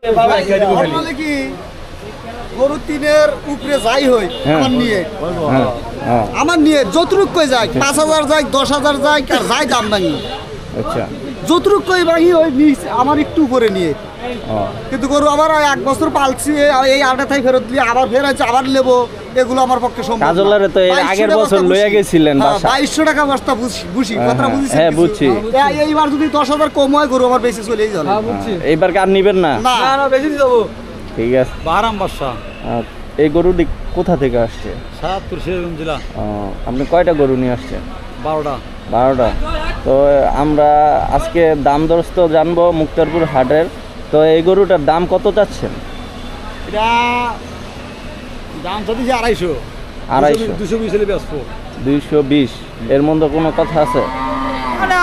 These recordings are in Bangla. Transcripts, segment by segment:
কি গরু তিনের উপরে যাই হই আমার নিয়ে যতটুক কই যায় ৫,০০০ যায় ১০,০০০ যায় আর যাই দাম ভাঙি। আচ্ছা, যতটুক কই ভাঙি ওই আমার একটু উপরে নিয়ে। কিন্তু গরু আবার ১ বছর পালছি, এই আটা থাই ফেরত দিয়ে আবার ফের আছে আবার নেবো, এগুলো আমার পক্ষে সম্ভব। কাজলারে তো এর আগের বছর লইয়া গেছিলেন বাসা ২২০০ টাকা বস্তা বুঝি কথা বুঝিছি। হ্যাঁ বুঝছি। এইবার যদি ১০,০০০ কম হয় গরু আমার বেশি চলেই যাবে। এইবার কার নিবেন না? না না বেশি যাবো। ঠিক আছে। বাহারাম বাদশা। এই গরুটি কোথা থেকে আসছে? সাতপুর সিরাজগঞ্জ জেলা। আপনি কয়টা গরু নিয়ে আসছেন? ১২টা। ১২টা। তো আমরা আজকে দাম দরস্ত জানবো মুক্তারপুর হাটের। তো এই গরুটার দাম কত চাচ্ছেন? এটা দাম তো দিয়েছে ২৫০। ২৫০। ২২০ হলে বেচবো। ২২০। এর মধ্যে কোনো কথা আছে? মানে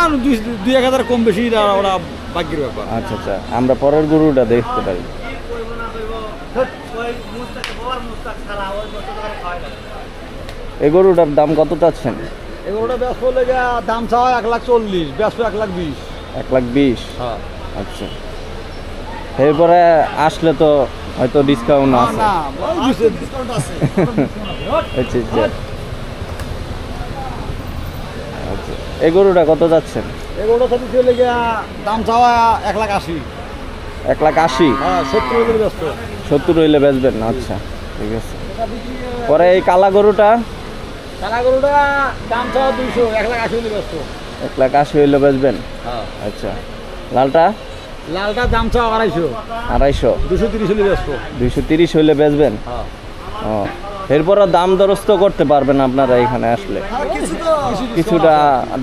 ২-১ কম বেশি ওরা বাকির ব্যাপার। আচ্ছা আচ্ছা, আমরা পরের গরুটা দেখতে পারি। এই গরুটার দাম কত চাচ্ছেন? এই গরুটা বেচবো লেগে দাম চাওয়া ১,৪০,০০০, বেচবো ১,২০,০০০। ১,২০,০০০। হ্যাঁ। আচ্ছা, এরপরে আসলে তো হয়তো ডিসকাউন্ট আছে। না আচ্ছা আচ্ছা। আচ্ছা, এই গরুটা কত যাচ্ছেন? এই গরুটা সাথে চলে গিয়া দাম চাওয়া ১,৮০,০০০। ১,৮০,০০০। হ্যাঁ, ৭০ হলে বেচবো। ৭০ হইলে বেচবেন? আচ্ছা ঠিক আছে। পরে এই কালা গরুটা? কালা গরুটা দাম চাওয়া ২০০, ১,৮০,০০০ হলে বেচবো। ১,৮০,০০০ হইলে বেচবেন? হ্যাঁ। আচ্ছা, লালটা? লালটা দাম চাওয়া ২৫০। ২৫০। ২৩০ হলে বেচবো। ২৩০ হইলে বেচবেন? হ্যাঁ। ও, এরপরও দাম দরস্ত করতে পারবেন আপনারা এখানে আসলে? কিছুটা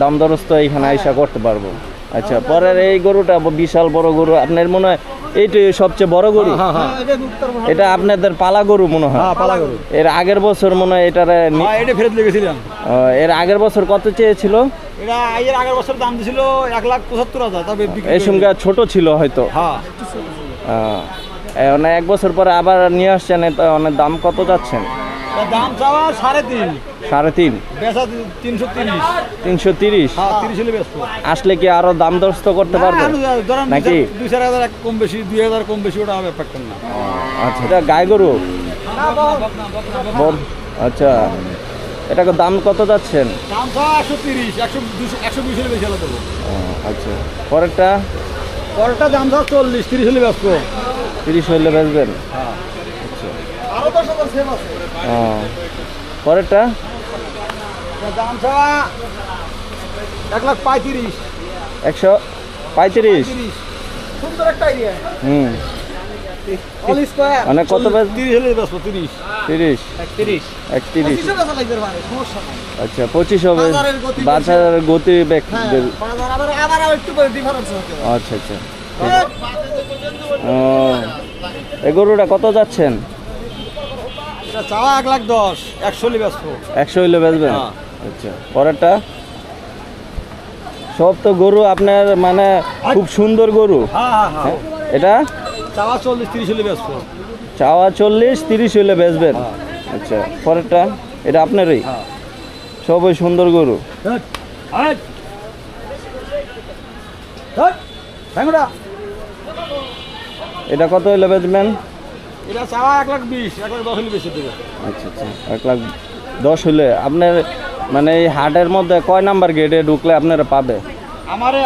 দাম দরস্ত এখানে আইসা করতে পারবো। আচ্ছা, পরের এই গরুটা বিশাল বড় গরু, আপনার মনে হয় এইটাই সবচেয়ে বড় গরু? এটা আপনাদের পালা গরু মনে হয়? পালা গরু। এর আগের বছর মনে হয় এটা ফেরত লেগেছিলাম। এর আগের বছর কত চেয়েছিল? এটা এর আগের বছর দাম দিছিল ১,৭৫,০০০। তবে এই সঙ্গে ছোট ছিল হয়তো। হ্যাঁ। মানে ১ বছর পরে আবার নিয়ে আসছেন, অনেক দাম কত যাচ্ছেন? দাম চাওয়া ৩.৫। ৩.৫? বেচা ৩৩০। ৩৩০? হ্যাঁ, ৩০ হলে বেচবো। আসলে কি আরো দাম দরস্ত করতে পারবে নাকি? ২-৪ কম বেশি, ২,০০০ কম বেশি ওটা হবে ব্যাপারটা না। আচ্ছা, এটা গাই গরু? আচ্ছা, এটাকে দাম কত যাচ্ছেন? দাম চাওয়া ১৩০, ১২০ হলে বেশি দেবো। আচ্ছা, পরেরটা? পরেরটা দাম চাওয়া ৪০, ৩০ হলে বেচবো। ৩০ হইলে বেচবেন? হ্যাঁ। আচ্ছা। আরো ১০,০০০ সেম আছে। পরেরটা? দাম চাওয়া ১,৩৫,০০০। ১৩৫? সুন্দর একটা আইডিয়া। মানে কত? ৩০ হলে বেচবো। ৩০। ৩০? ৩০। ৩১? বেচা লাগবে মানে সমস্যা নাই। আচ্ছা, ২৫ হবে। বাজারের গতি আবার একটু করে ডিফারেন্স হতে পারে। আচ্ছা আচ্ছা। এই গরুটা কত যাচ্ছেন? এটা চাওয়া ১,১০,০০০, ১০০ হলে বেচবো। ১০০ হইলে বেচবেন? হ্যাঁ। আচ্ছা, পরেরটা? সব তো গরু আপনার মানে খুব সুন্দর গরু। হ্যাঁ। এটা চাওয়া ৪০, ৩০ হলে বেচবো। চাওয়া ৪০, ৩০ হইলে বেচবেন? আচ্ছা, পরেরটা? এটা আপনারই? সবই সুন্দর গরু। এটা কত হইলে বেচবেন? এটা চাওয়া ১,২০,০০০, ১,১০,০০০ হলে বেচে দেবো। আচ্ছা আচ্ছা, ১,১০,০০০ হলে আপনার মানে এই হাটের মধ্যে কয় নাম্বার গেটে ঢুকলে আপনারা পাবে?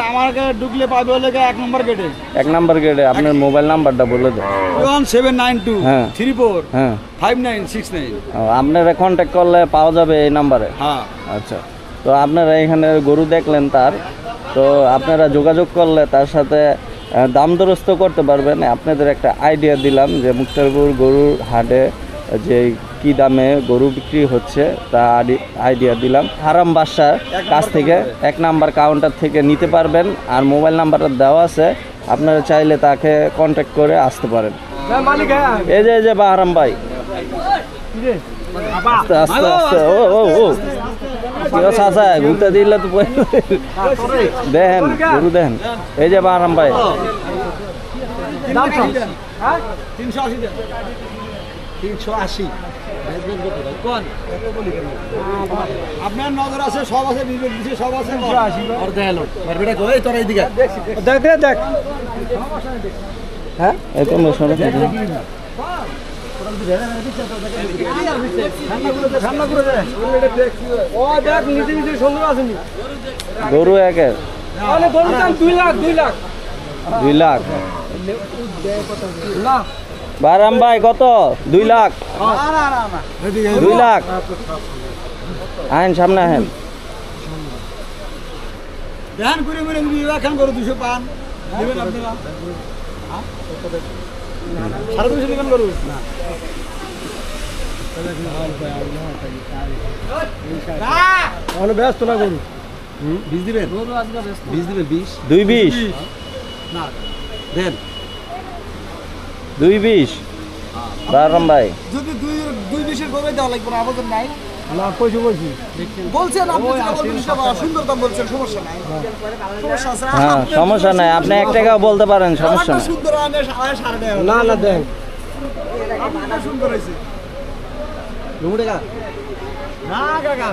আমাকে ঢুকলে পাবে হলে ১ নম্বর গেটে। ১ নাম্বার গেটে। আপনার মোবাইল নাম্বারটা বলে দেন। 1792 34 হ্যাঁ 5969। আপনারা কন্ট্যাক্ট করলে পাওয়া যাবে এই নাম্বারে? হ্যাঁ। আচ্ছা, তো আপনারা এখানে গরু দেখলেন তার, তো আপনারা যোগাযোগ করলে তার সাথে দাম দরস্ত করতে পারবেন। আপনাদের একটা আইডিয়া দিলাম যে মুক্তারপুর গরুর হাটে যে কি দামে গরু বিক্রি হচ্ছে তা আইডিয়া দিলাম। হারাম বাসার কাছ থেকে ১ নাম্বার কাউন্টার থেকে নিতে পারবেন। আর মোবাইল নাম্বারটা দেওয়া আছে, আপনারা চাইলে তাকে কন্ট্যাক্ট করে আসতে পারেন। এই যে বাহারাম ভাই, আস্তে আস্তে আস্তে। চাচা ঘুরতে দিলে তো দেখেন গরু দেখেন। এই যে বাহারাম ভাই, ৩৮০। আপনার নজর আছে, সব আছে, বিবেক দিচ্ছে, সব আছে। দেখ হ্যাঁ এই তো সরো ও দেখ নিচে নিচে সুন্দর আছে নি গরু একের মানে গরুর দাম 2 লাখ 2 লাখ 2 লাখ না বারাম ভাই কত 2 লাখ না না না 2 লাখ আইন সামনে আহেন ধ্যান করে করে এখন গরু 200 পান নেবেন আপনারা সাড়ে 200 নেবেন গরু না অনেক ব্যস্ত না গরু বীজ দিবেন গরু আজকে ব্যস্ত বীজ দিবেন 20 220 না দেন 220 বারাম ভাই যদি দুই বিশের গরু দেওয়া লাগবে না আমাদের নাই না কইছো কইছি বলছেন আপনি যেটা বলবেন সেটা বলা, সুন্দর দাম বলছেন সমস্যা নাই সমস্যা আছে হ্যাঁ আপনার সমস্যা নাই আপনি 1 টাকাও বলতে পারেন সমস্যা আমারটা নাই সুন্দর আনে সাড়ে দেয় না না দেন আপনারটা সুন্দর হয়েছে লুমু টাকা না কাকা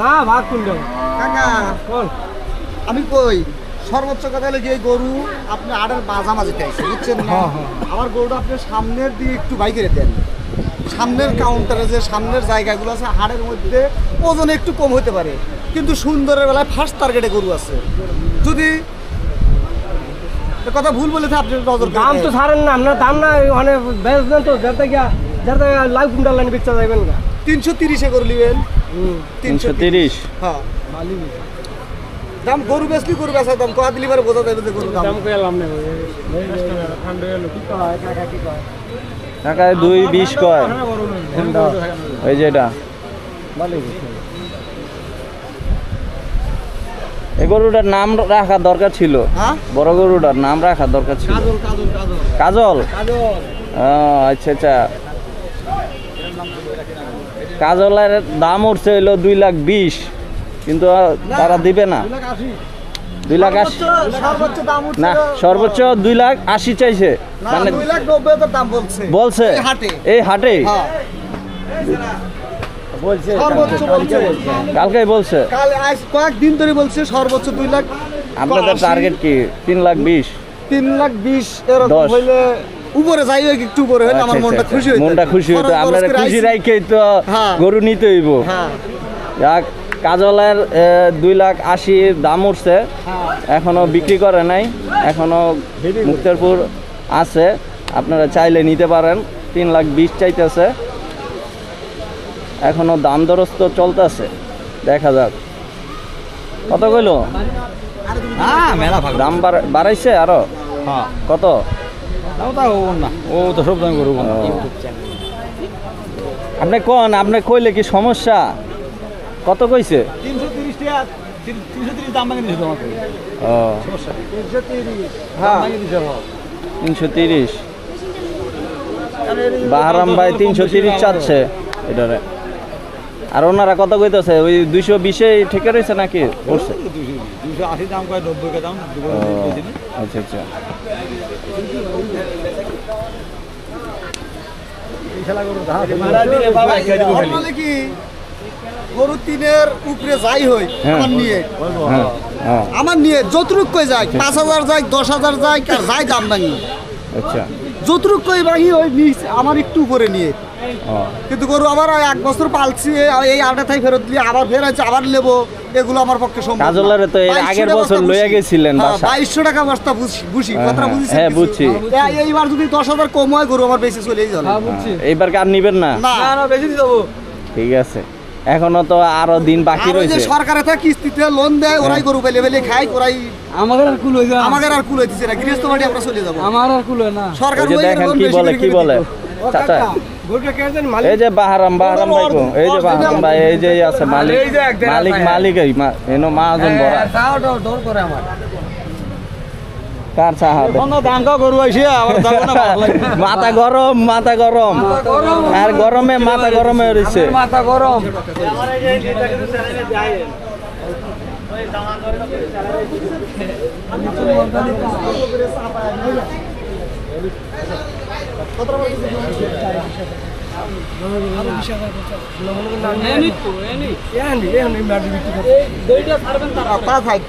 না ভাগ কোনটা কাকা কোন আমি কই সর্বোচ্চ কথা হলো যে এই গরু আপনি আড়ের মাঝামাঝি চাইছে বুঝছেন না হ্যাঁ, হ্যাঁ। আমার গরুটা আপনি সামনের দিকে একটু বাইকেরে দেন সামনের কাউন্টারে যে সামনের জায়গাগুলো আছে হাড়ের মধ্যে ওজন একটু কম হতে পারে কিন্তু সুন্দরের বেলায় ফার্স্ট টার্গেটে গরু আছে যদি এ কথা ভুল বলেছে আপনি নজর দাম তো ছাড়েন না আপনার দাম না মানে বেশ দেন তো যাতে লাইভ কুইন্টাল লাইন বেচতে যাবেন না 330-এ গরু নেবেন 330 হ্যাঁ দাম গরু বেচলি গরু বেচার দাম কোয়া দিলি পারে বোঝা যাবে যে গরু দাম কইলাম না ঠান্ডা হলো কি কয় কাকা কি কয় টাকা 220 কয় ওই যে এটা এই গরুটার নাম রাখা দরকার ছিল হ্যাঁ বড় গরুটার নাম রাখা দরকার ছিল কাজল কাজল কাজল কাজল কাজল ও আচ্ছা আচ্ছা কাজলের দাম উঠছে হইলো 2,20,000 কিন্তু তারা দিবে না 2,80,000 সর্বোচ্চ দাম উঠছে না সর্বোচ্চ 2,80,000 চাইছে না মানে 2,90,000 তো দাম বলছে বলছে এই হাটে এই হাটে হ্যাঁ বলছে সর্বোচ্চ বলছে কালকেই বলছে কাল আজ কয়েকদিন ধরে বলছে সর্বোচ্চ 2 লাখ আপনাদের টার্গেট কি 3,20,000 3,20,000 এরকম 10 হইলে উপরে যাই হোক একটু উপরে হইলে আমার মনটা খুশি হইতো মনটা খুশি হইতো খরচ আপনারা করে খুশি আইছি। রাখেই তো হ্যাঁ। গরু নিতে হইব হ্যাঁ যাক কাজলের 2,80,000 দাম উঠছে এখনো বিক্রি করে নাই এখনো মুক্তারপুর আছে আপনারা চাইলে নিতে পারেন 3,20,000 চাইতেছে এখনো দাম দরস্ত চলতেছে দেখা যাক কত কইলো হ্যাঁ মেলা ভাগ দাম বাড়াইছে আরো হ্যাঁ কত দাও তা ও না ও তো সব দাম করব না আপনি কোন আপনি কইলে কি সমস্যা কত কইছে 330 টাকা 330 দাম ভাঙে দিছে তোমাকে ও 330 হ্যাঁ ভাঙে দিছে 330 বাহারাম ভাই 330 চাচ্ছে এটারে আর ওনারা কত কইতেছে ওই 220-এ ঠিকই রয়েছে নাকি পড়ছে 280 দাম কয় 90 কে দাম ও, আচ্ছা আচ্ছা এই খেলা করব হ্যাঁ নরমালি কি গরু তিনের উপরে যাই হই হ্যাঁ। আমার নিয়ে হ্যাঁ হ্যাঁ আমার নিয়ে যতটুক কই যায় 5,000 যায় 10,000 যায় কার যায় দাম ভাঙি আচ্ছা যতটুক কই ভাঙি ওই নিচ আমার একটু উপরে নিয়ে ও কিন্তু গরু আবার 1 বছর পালছি এই আড়ে থাই ফেরত দিয়ে আবার ফের আছে আবার নেবো এগুলো আমার পক্ষে সম্ভব না। কাজলের তো এর 2200 আগের টাকা বছর বস্তা লইয়া বুঝি। গেছিলেন হ্যাঁ, বাসা 2200 টাকা বস্তা বুঝি হ্যাঁ, কথা হ্যাঁ, বুঝছেন হ্যাঁ, কিছু? বুঝছি। এইবার যদি 10,000 কম হয় গরু আমার বেশি চলেই যাবে এইবার কার নিবেন না না না বেশি দেব ঠিক আছে এখনো তো আরো দিন বাকি আর ওই যে রয়েছে সরকারে তো কিস্তিতে লোন দেয় ওরাই গরু পেলে পেলে খায় ওরাই আমাদের আর কুল হইছে আমাদের আর কুল হইতেছে না গৃহস্থ বাড়ি আমরা চলে যাবো আমার আর কুল হয় না সরকার ওই যে ওই দেখেন লোন কি বেশি বলে করে কি করে বলে দিত। চাচা গরুটা কে জানেন এই যে বাহারাম ভাই কো এই যে বাহারাম ভাই এই যে আছে মালিক এই যে এক দেড় মালিক ভাই। মালিক এই এনো মাহাজন বড়া তাও ডর করে আমার কার চাহা দে? বন্ধ দাঙ্গা গরু আইছে আবার দাঙ্গা না ভালো লাগে মাথা গরম আর গরমে মাথা গরমে রইছে মাথা গরম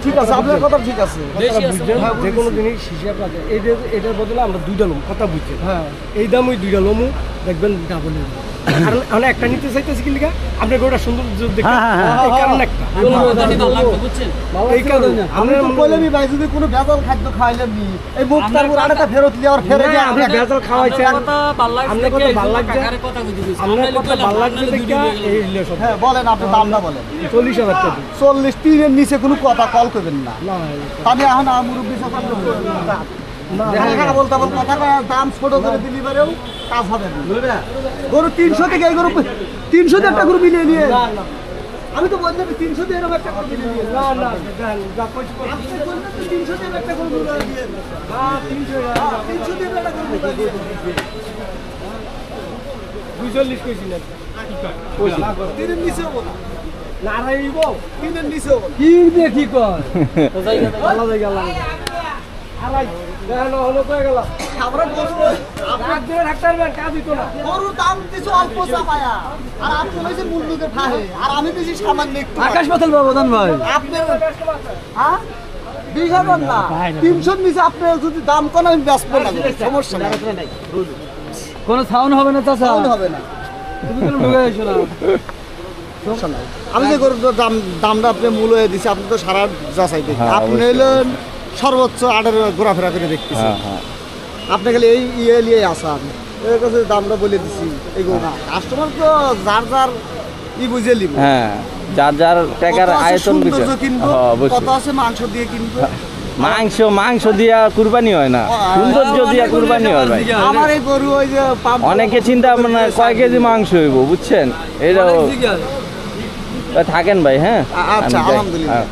ঠিক আছে, আপনার কথা ঠিক আছে। যে কোনো জিনিস হিসাব রাখে, এটার বদলে আমরা দুইটা লোম, কথা বুঝছি। হ্যাঁ, এই দাম ওই দুইটা লোমও দেখবেন ডাবল। কারণ আমরা একটা নিতে চাইতেছি কি লিগা, আপনার গরুটা সুন্দর দেখে, এই কারণ একটা। এই কারণে আমি তো বললামই ভাই, যদি কোনো ভেজাল খাদ্য খাইলেন নি, এই মুক্তারপুর আড়াটা ফেরত নিয়ে আবার ফেরে গিয়ে আমরা ভেজাল খাওয়াইছেন, আপনার কথা ভালো লাগছে, আপনার কথা ভালো লাগছে দেখে এই রিলেশন। হ্যাঁ বলেন, আপনি দামটা বলেন। 40,000 টাকা। 40, 3-এর নিচে কোনো কথা কল করবেন না। আমি এখন মুরব্বী সাথে বলতে বল কথা কয়, দাম ছোট করে দিলি পারেও কাজ হবে না। গরু 300 থেকে এই গরু 300 দিয়ে একটা গরু মিলিয়ে নিয়ে, আমি তো বললাম 300 দিয়ে এরকম একটা গরু মিলিয়ে নিয়ে। না না, আপনি বললেন তো 300 দিয়ে একটা গরু মিলিয়ে নিয়ে। 300 দিয়ে একটা গরু মিলিয়ে দিয়ে। 240 কইছি না। 3-এর নিচেও বলা, না রাইব 3-এর নিচেও বলা। কি দেখি কর আল্লাহ জায়গা আল্লাহ আলাই দেখো হলো কই গেল। আমরা গরু রাত ধরে ডাক্তার ম্যান কাজ দিত না। গরু দাম দিছো অল্প চাপায়া, আর আপনি হইছে মূল্যকে ফাহে, আর আমি দিছি সামান্য একটু। আকাশ পাতাল ব্যবধান ভাই। আপনার হ্যাঁ 20,000 না, 300 নিচে আপনি যদি দাম কোন আমি ব্যস্ত না, সমস্যা নাই, কোনো সাউন্ড হবে না চাচা, সাউন্ড হবে না, তুমি কেন ঢুকে আইছো না? সমস্যা নাই। আমি যে গরুর দামটা আপনি মূল্য দিছি, আপনি তো সারা যাচাই দেখি, হ্যাঁ, আপনি অবশ্যই। হলেন সর্বোচ্চ আড়ের ঘোরাফেরা করে দেখতেছি। হ্যাঁ হ্যাঁ, আপনি খালি এই নিয়ে আসান, এর কাছে দামটা বলে দিছি। এগুলো না, কাস্টমার তো যার যার বুঝে নিব। হ্যাঁ যার যার টাকার আয়তন বুঝে। কিনবো, হ্যাঁ, কত অবশ্যই। আছে মাংস দিয়ে কিনবো। মাংস দিয়া কুরবানি হয় না, সৌন্দর্য দিয়া কুরবানি হয় ভাই। আমার এই গরু ওই যে অনেকে চিন্তা মানে কয় কেজি মাংস হইব, বুঝছেন? এটাও থাকেন ভাই। হ্যাঁ আচ্ছা, আমি যাই। আলহামদুলিল্লাহ। হ্যাঁ।